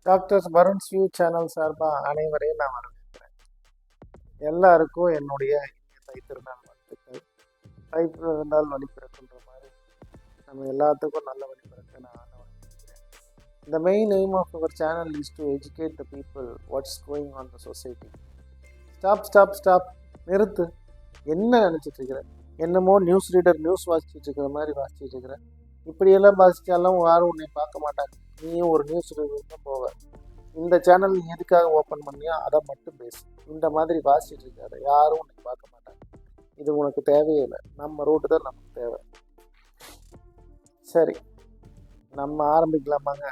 Doctor வருண்ஸ் view channel சார்பாக அனைவரையும் நான் வரவேற்கிறேன். எல்லாருக்கும் என்னுடைய இனிய தைத்திருநாள் வாழ்த்துக்கள். தைத்திருந்தால் வழி பிறக்குன்ற மாதிரி நம்ம எல்லாத்துக்கும் நல்ல வழி பிறக்க நான் ஆண்டவனை வேண்டிக்கிறேன். The main aim of our channel is to educate the people what's going on the society. Stop நிறுத்து. என்ன நினச்சிட்டு இருக்கிற? என்னமோ நியூஸ் ரீடர் நியூஸ் வாசிச்சுட்டு இருக்கிற மாதிரி வாசிச்சுட்டு இருக்கிறேன். இப்படியெல்லாம் வாசித்தாலும் யாரும் உன்னை பார்க்க மாட்டாங்க. நீயும் ஒரு நியூஸ் ரீடர் தான் போவ. இந்த சேனல் நீ எதுக்காக ஓப்பன் பண்ணியா அதை மட்டும் பேசு. இந்த மாதிரி வாசிச்சுட்டு இருக்காத, யாரும் உன்னை பார்க்க மாட்டாங்க. இது உனக்கு தேவையே இல்லை. நம்ம ரூட்டு தான் நமக்கு தேவை. சரி, நம்ம ஆரம்பிக்கலாமாங்க.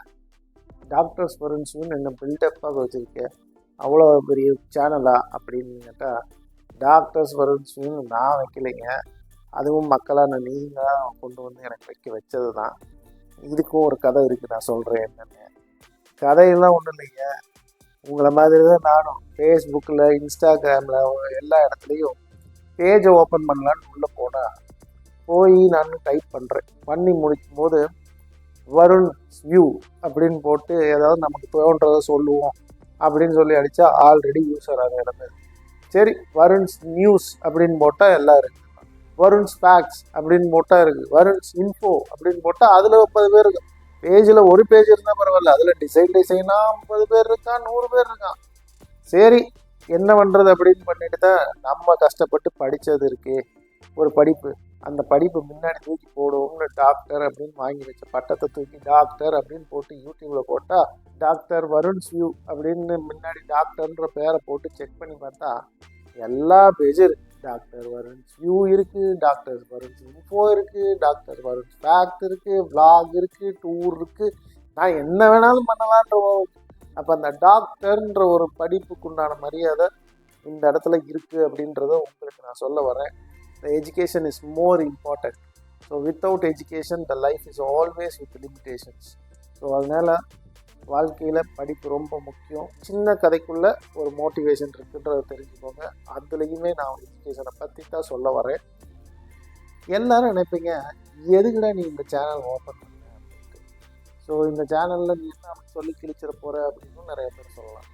டாக்டர்ஸ் வருண்ஸ்னு என்ன பில்டப்பாக வச்சுருக்கேன், அவ்வளோ பெரிய சேனலா அப்படின்னு கேட்டால், டாக்டர்ஸ் வருண்ஸ்னு நான் வைக்கலைங்க. அதுவும் மக்களான நீங்கள் கொண்டு வந்து எனக்கு வச்சது தான். இதுக்கும் ஒரு கதை இருக்குது, நான் சொல்கிறேன் என்னென்னு. கதையெல்லாம் ஒன்றும் இல்லைங்க. உங்களை மாதிரி தான் நானும் ஃபேஸ்புக்கில், இன்ஸ்டாகிராமில், எல்லா இடத்துலையும் பேஜை ஓப்பன் பண்ணலான்னு உள்ளே போய் நான் டைப் பண்ணுறேன். பண்ணி முடிக்கும் போது வருண் வியூ அப்படின்னு போட்டு ஏதாவது நமக்கு தோன்றதை சொல்லுவோம் அப்படின்னு சொல்லி அடித்தா ஆல்ரெடி யூஸர் ஆக இருந்தது. சரி, வருண்ஸ் நியூஸ் அப்படின்னு போட்டால் எல்லாம் இருக்குது. வருண்ஸ் ஃபேக்ட்ஸ் அப்படின்னு போட்டால் இருக்குது. வருண்ஸ் இன்ஃபோ அப்படின்னு போட்டால் அதில் 30 பேர் இருக்கு. பேஜில் ஒரு பேஜ் இருந்தால் பரவாயில்ல, அதில் டிசைனாக 50 பேர் இருக்கான், 100 பேர் இருக்கான். சரி, என்ன பண்ணுறது அப்படின்னு பண்ணிட்டு தான் நம்ம கஷ்டப்பட்டு படித்தது இருக்கே ஒரு படிப்பு. அந்த படிப்பு முன்னாடி தூக்கி போடுவோம்னு டாக்டர் அப்படின்னு வாங்கி வச்ச பட்டத்தை தூக்கி டாக்டர் அப்படின்னு போட்டு யூடியூப்பில் போட்டால் டாக்டர் வருண்ஸ் வியூ அப்படின்னு முன்னாடி டாக்டர்ன்ற பேரை போட்டு செக் பண்ணி பார்த்தா எல்லா பேஜும் இருக்குது. டாக்டர் வருண்ஸ் வியூ இருக்குது, டாக்டர் வருண்ஸ் இன்ஃபோ இருக்குது, டாக்டர் வருண்ஸ் ஃபேக்ட் இருக்குது, விளாக் இருக்குது, டூர் இருக்குது. நான் என்ன வேணாலும் பண்ணலான்ற. அப்போ அந்த டாக்டர்ன்ற ஒரு படிப்புக்குண்டான மரியாதை இந்த இடத்துல இருக்குது அப்படின்றத உங்களுக்கு நான் சொல்ல வரேன். The education is more important. So without education, the life is always with limitations. So அதனால் வாழ்க்கையில் படிப்பு ரொம்ப முக்கியம். சின்ன கதைக்குள்ளே ஒரு மோட்டிவேஷன் இருக்குன்றதை தெரிஞ்சுக்கோங்க. அதுலேயுமே நான் எஜுகேஷனை பற்றி தான் சொல்ல வரேன். எல்லோரும் நினைப்பீங்க, எதுக்குடா நீ இந்த சேனல் ஓப்பன் பண்ண அப்படின்ட்டு. ஸோ இந்த சேனலில் நீ என்ன அப்படி சொல்லி கிழிச்சிட போகிற அப்படின்னு நிறைய பேர் சொல்லலாம்.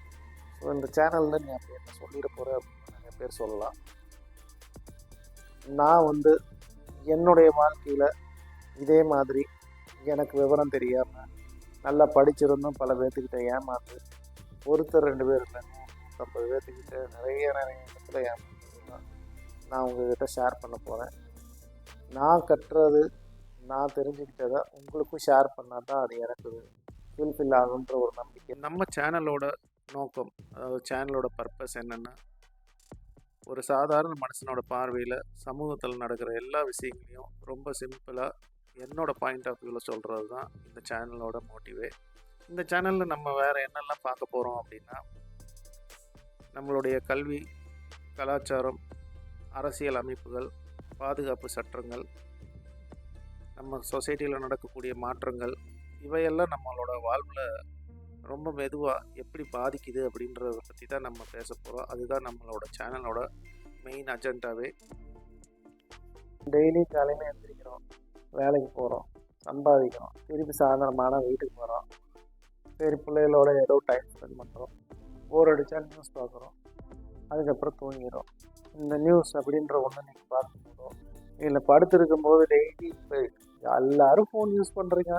ஸோ இந்த சேனலில் நீ அப்படி என்ன சொல்லிட போகிற அப்படின்னு நிறைய பேர் சொல்லலாம். நான் என்னுடைய வாழ்க்கையில் இதே மாதிரி எனக்கு விவரம் தெரியாமல் நல்லா படிச்சிருந்தும் பல பேர்த்துக்கிட்ட ஏமாந்து, ஒருத்தர் 2 பேர் இல்லை, 150 பேர்த்துக்கிட்ட நிறைய இடத்துல ஏமாந்து தான் நான் உங்கள்கிட்ட ஷேர் பண்ண போகிறேன். நான் கட்டுறது, நான் தெரிஞ்சுக்கிட்டதை உங்களுக்கும் ஷேர் பண்ணால் தான் அது எனக்கு ஃபுல்ஃபில் ஆகுன்ற ஒரு நம்பிக்கை. நம்ம சேனலோட நோக்கம், அதாவது சேனலோட பர்பஸ் என்னென்னா, ஒரு சாதாரண மனுஷனோட பார்வையில் சமூகத்தில் நடக்கிற எல்லா விஷயங்களையும் ரொம்ப சிம்பிளாக என்னோடய பாயிண்ட் ஆஃப் வியூவில் சொல்கிறது தான் இந்த சேனலோட மோட்டிவே. இந்த சேனலில் நம்ம வேறு என்னெல்லாம் பார்க்க போகிறோம் அப்படின்னா, நம்மளுடைய கல்வி, கலாச்சாரம், அரசியல் அமைப்புகள், பாதுகாப்பு சட்டங்கள், நம்ம சொசைட்டியில் நடக்கக்கூடிய மாற்றங்கள், இவையெல்லாம் நம்மளோட வாழ்வில் ரொம்ப மெதுவாக எப்படி பாதிக்குது அப்படின்றத பற்றி தான் நம்ம பேச போகிறோம். அதுதான் நம்மளோட சேனலோட மெயின் அஜெண்டாவே. டெய்லி காலையில் எழுந்திரிக்கிறோம், வேலைக்கு போகிறோம், சம்பாதிக்கிறோம், திருப்பி சாயந்தரமான வீட்டுக்கு போகிறோம். சரி, பிள்ளைகளோட ஏதோ டைம் ஸ்பெண்ட் பண்ணுறோம், போர் அடித்தா நியூஸ் பார்க்குறோம், அதுக்கப்புறம் தூங்கிடும். இந்த நியூஸ் அப்படின்ற ஒன்று நீங்கள் பார்க்கும்போதும் இல்லை படுத்துருக்கும்போது டெய்லி இப்போ எல்லோரும் ஃபோன் யூஸ் பண்ணுறீங்க.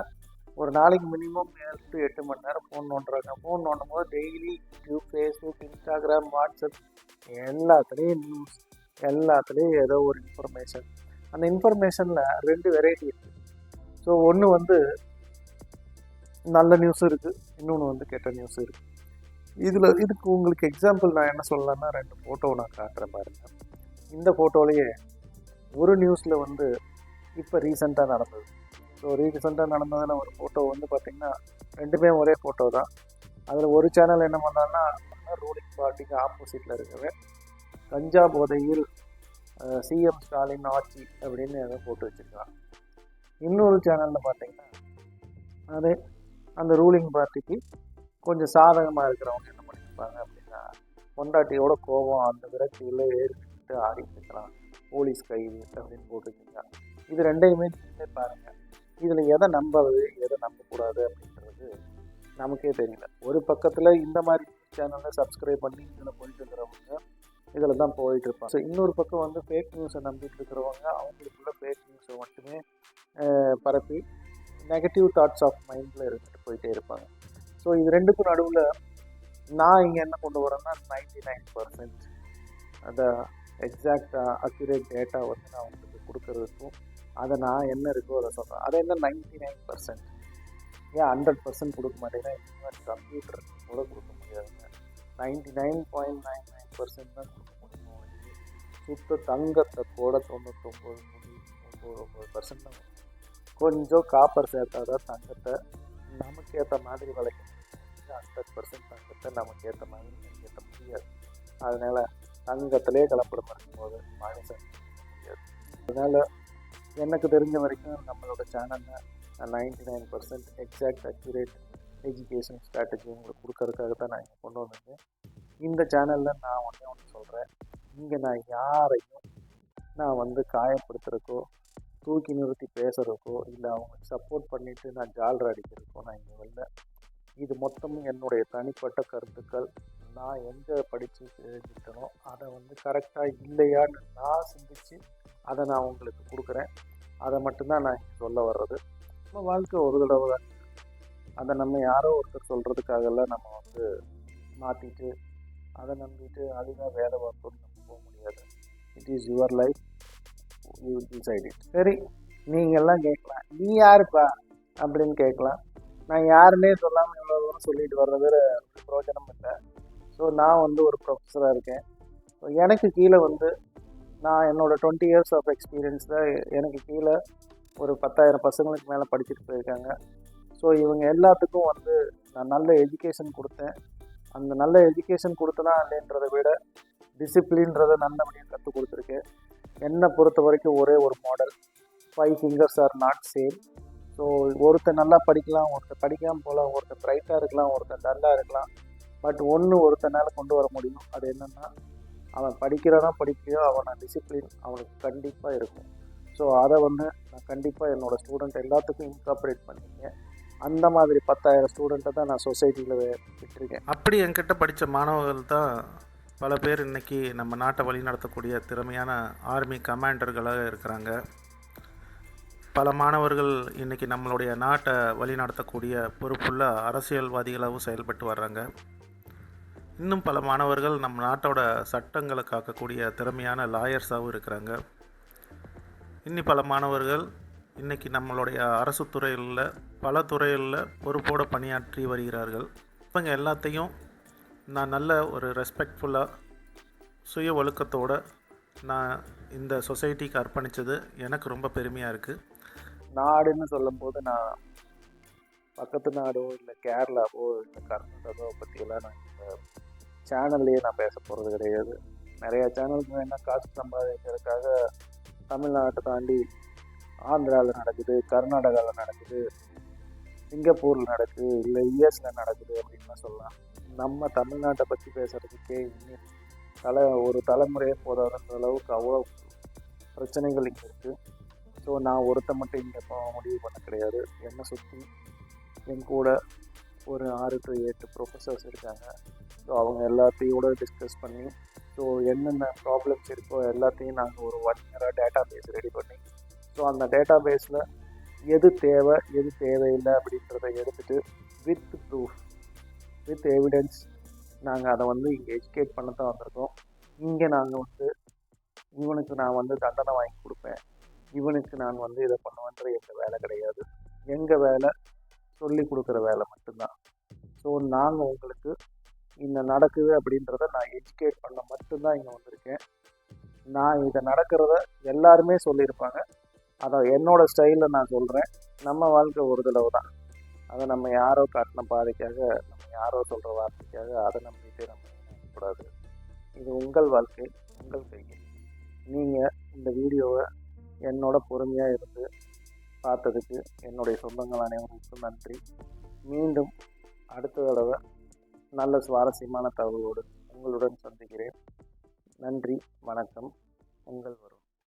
ஒரு நாளைக்கு மினிமம் 7 to 8 மணி நேரம் ஃபோன் நோண்டுறாங்க. ஃபோன் நோண்டும் போது daily YouTube, Facebook, Instagram, WhatsApp எல்லாத்துலேயும் நியூஸ், எல்லாத்துலேயும் ஏதோ ஒரு இன்ஃபர்மேஷன். அந்த இன்ஃபர்மேஷனில் 2 வெரைட்டி இருக்குது. ஸோ ஒன்று நல்ல நியூஸும் இருக்குது, இன்னொன்று கெட்ட நியூஸும் இருக்குது. இதுக்கு உங்களுக்கு எக்ஸாம்பிள் நான் என்ன சொல்லலாம்னா, 2 ஃபோட்டோவை நான் காட்டுறேன் பாருங்கள். இந்த ஃபோட்டோலேயே ஒரு நியூஸில் இப்போ ரீசெண்டாக நடந்தது. ஸோ ரீசெண்டாக நடந்ததில் ஒரு ஃபோட்டோ பார்த்திங்கன்னா 2மே ஒரே ஃபோட்டோ தான். அதில் ஒரு சேனல் என்ன பண்ணான்னா, ரூலிங் பார்ட்டிக்கு ஆப்போசிட்டில் இருக்கிற கஞ்சா போதையில் சிஎம் ஸ்டாலின் ஆட்சி அப்படின்னு எதை போட்டு வச்சுருக்காங்க. இன்னொரு சேனலில் பார்த்திங்கன்னா அதே அந்த ரூலிங் பார்ட்டிக்கு கொஞ்சம் சாதகமாக இருக்கிறவங்க என்ன பண்ணியிருப்பாங்க அப்படின்னா, பொண்டாட்டியோட கோபம் அந்த விரக்தியில் ஏறிட்டு ஆடிட்டு இருக்கிறான், போலீஸ் கைது அப்படின்னு போட்டு வச்சுருக்காங்க. இது 2யுமே பாருங்கள். இதில் எதை நம்புறது, எதை நம்பக்கூடாது அப்படின்றது நமக்கே தெரியல. ஒரு பக்கத்தில் இந்த மாதிரி சேனலில் சப்ஸ்கிரைப் பண்ணி இதில் போயிட்டு இருக்கிறவங்க இதில் தான் போயிட்டுருப்பாங்க. ஸோ இன்னொரு பக்கம் வந்து ஃபேக் நியூஸை நம்பிட்டு இருக்கிறவங்க அவங்களுக்குள்ள ஃபேக் நியூஸை மட்டுமே பரப்பி நெகட்டிவ் தாட்ஸ் ஆஃப் மைண்டில் இருந்துட்டு போயிட்டே இருப்பாங்க. ஸோ இது ரெண்டுக்கும் நடுவில் நான் இங்கே என்ன கொண்டு வரேன்னா 99% அந்த எக்ஸாக்டாக அக்யூரேட் டேட்டா வந்து நான் உங்களுக்கு கொடுக்கறதுக்கும் அதை நான் என்ன இருக்கோ அதை சொல்கிறேன். அதை என்ன 99% ஏன் 100% கொடுக்க மாட்டேங்கன்னா இன்னும் கம்ப்யூட்டர் கூட கொடுக்க முடியாதுங்க. 99.99% தான் கொடுக்க முடியும். சுத்த தங்கத்தை கூட 99.99% தான் கொஞ்சம் காப்பர் சேர்த்தாதான் தங்கத்தை நமக்கு ஏற்ற மாதிரி விளைக்க முடியும். 100% தங்கத்தை நமக்கு ஏற்ற மாதிரி ஏற்ற முடியாது. அதனால் தங்கத்திலே கலப்படம் இருக்கும்போது மனுஷன் முடியாது. அதனால் எனக்கு தெரிஞ்ச வரைக்கும் நம்மளோட சேனலில் 99% எக்ஸாக்ட் அக்யூரேட் எஜுகேஷன் ஸ்ட்ராட்டஜி உங்களுக்கு கொடுக்கறதுக்காக தான் நான் இங்கே கொண்டு வந்திருக்கேன். இந்த சேனலில் நான் ஒன்று சொல்கிறேன், இங்கே நான் யாரையும் நான் வந்து காயப்படுத்துறதுக்கோ தூக்கி நிறுத்தி பேசுகிறதுக்கோ இல்லை அவங்களுக்கு சப்போர்ட் பண்ணிவிட்டு நான் ஜாலரை அடிக்கிறதுக்கோ நான் இங்கே வரல. இது மொத்தமும் என்னுடைய தனிப்பட்ட கருத்துக்கள். நான் எங்கே படித்து தெரிஞ்சுக்கிட்டனோ அதை வந்து கரெக்டாக இல்லையான்னு நான் சிந்தித்து அதை நான் உங்களுக்கு கொடுக்குறேன். அதை மட்டும்தான் நான் இங்கே சொல்ல வர்றது. நம்ம வாழ்க்கை ஒரு தடவை தான். அதை நம்ம யாரோ ஒருத்தர் சொல்கிறதுக்காகலாம் நம்ம வந்து மாற்றிட்டு அதை நம்பிட்டு அதுதான் வேலை பார்க்கணும்னு நம்ம போக முடியாது. It is your life, you decide it. சரி, நீங்கள்லாம் கேட்கலாம், நீ யாருப்பா அப்படின்னு கேட்கலாம். நான் யாருன்னே சொல்லாமல் இவ்வளோ தூரம் சொல்லிட்டு வர்றது பிரயோஜனம் இல்லை. ஸோ நான் வந்து ஒரு ப்ரொஃபஸராக இருக்கேன். ஸோ எனக்கு கீழே வந்து நான் என்னோடய 20 years ஆஃப் எக்ஸ்பீரியன்ஸில் எனக்கு கீழே ஒரு 10,000 பசங்களுக்கு மேலே படிச்சுட்டு போயிருக்காங்க. ஸோ இவங்க எல்லாத்துக்கும் வந்து நான் நல்ல எஜுகேஷன் கொடுத்தேன். அந்த நல்ல எஜுகேஷன் கொடுத்தனா இல்லைன்றதை விட டிசிப்ளின்றதை நல்லபடியாக கற்றுக் கொடுத்துருக்கேன். என்னை பொறுத்த வரைக்கும் ஒரே ஒரு model, 5 fingers are not same. So ஒருத்தர் நல்லா படிக்கலாம், ஒருத்தர் படிக்காமல் போகலாம், ஒருத்தர் ப்ரைட்டாக இருக்கலாம், ஒருத்தர் டல்லாக இருக்கலாம். பட் ஒருத்தனால் கொண்டு வர முடியும். அது என்னென்னா அவன் படிக்கிறானோ படிக்கலையோ அவனை டிசிப்ளின் அவனுக்கு கண்டிப்பாக இருக்கும். ஸோ அதை வந்து நான் கண்டிப்பாக என்னோடய ஸ்டூடெண்ட் எல்லாத்துக்கும் இன்கார்பரேட் பண்ணியிருக்கேன். அந்த மாதிரி 10,000 ஸ்டூடெண்ட்டை தான் நான் சொசைட்டியில் விட்டுருக்கேன். அப்படி என்கிட்ட படித்த மாணவர்கள் தான் பல பேர் இன்றைக்கி நம்ம நாட்டை வழி நடத்தக்கூடிய திறமையான ஆர்மி கமாண்டர்களாக இருக்கிறாங்க. பல மாணவர்கள் இன்றைக்கி நம்மளுடைய நாட்டை வழி நடத்தக்கூடிய பொறுப்புள்ள அரசியல்வாதிகளாகவும் செயல்பட்டு வர்றாங்க. இன்னும் பல மாணவர்கள் நம்ம நாட்டோட சட்டங்களை காக்கக்கூடிய திறமையான லாயர்ஸாகவும் இருக்கிறாங்க. இன்னும் பல மாணவர்கள் இன்றைக்கி நம்மளுடைய அரசு துறையில் பல துறைகளில் பொறுப்போடு பணியாற்றி வருகிறார்கள். இவங்க எல்லாத்தையும் நான் நல்ல ஒரு ரெஸ்பெக்ட்ஃபுல்லாக சுய ஒழுக்கத்தோடு நான் இந்த சொசைட்டிக்கு அர்ப்பணித்தது எனக்கு ரொம்ப பெருமையாக இருக்குது. நாடுன்னு சொல்லும்போது நான் பக்கத்து நாடோ இல்லை கேரளாவோ இல்லை கர்நாடகாவோ பற்றியெல்லாம் நான் இந்த சேனல்லையே நான் பேச போகிறது கிடையாது. நிறையா சேனலுக்கு வேணால் காசு சம்பாதிக்கிறதுக்காக தமிழ்நாட்டை தாண்டி ஆந்திராவில் நடக்குது, கர்நாடகாவில் நடக்குது, சிங்கப்பூரில் நடக்குது, இல்லை யூஎஸில் நடக்குது அப்படின்லாம் சொல்லலாம். நம்ம தமிழ்நாட்டை பற்றி பேசுகிறதுக்கே இன்னும் ஒரு தலைமுறையே போதாதுன்ற அளவுக்கு அவ்வளோ பிரச்சனைகள் இங்கே இருக்குது. ஸோ நான் ஒருத்த மட்டும் இங்கே முடிவு பண்ண கிடையாது. என்னை சுற்றி என் கூட ஒரு 6 to 8 ப்ரொஃபஸர்ஸ் இருக்காங்க. ஸோ அவங்க எல்லாத்தையோட டிஸ்கஸ் பண்ணி ஸோ என்னென்ன ப்ராப்ளம்ஸ் இருக்கோ எல்லாத்தையும் நாங்கள் ஒரு 1 year டேட்டா பேஸ் ரெடி பண்ணி ஸோ அந்த டேட்டா பேஸில் எது தேவை எது தேவையில்லை அப்படின்றத எடுத்துகிட்டு வித் ப்ரூஃப் வித் எவிடன்ஸ் நாங்கள் அதை வந்து இங்கே எஜுகேட் பண்ண தான் வந்திருக்கோம். இங்கே நாங்கள் வந்து இவனுக்கு நான் வந்து தண்டனை வாங்கி கொடுப்பேன், இவனுக்கு நான் வந்து இதை பண்ணுவேன்ற எங்கள் வேலை கிடையாது. எங்கள் வேலை சொல்லி கொடுக்குற வேலை மட்டும்தான். ஸோ நாங்கள் உங்களுக்கு இந்த நடக்குது அப்படின்றத நான் எஜுகேட் பண்ண மட்டும்தான் இங்கே வந்திருக்கேன். நான் இதை நடக்கிறத எல்லாருமே சொல்லியிருப்பாங்க. அதை என்னோடய ஸ்டைலில் நான் சொல்கிறேன். நம்ம வாழ்க்கை ஒரு தடவை தான். அதை நம்ம யாரோ காட்டின பாதைக்காக, நம்ம யாரோ சொல்கிற வார்த்தைக்காக அதை நம்பிட்டு நம்ம நினைக்கக்கூடாது. இது உங்கள் வாழ்க்கை, உங்கள் கையில். நீங்கள் இந்த வீடியோவை என்னோட பொறுமையாக இருந்து பார்த்ததுக்கு என்னுடைய சொந்தங்கள் அனைவருக்கும் நன்றி. மீண்டும் அடுத்த தடவை நல்ல சுவாரஸ்யமான தகவலோடு உங்களுடன் சந்திக்கிறேன். நன்றி, வணக்கம். உங்கள்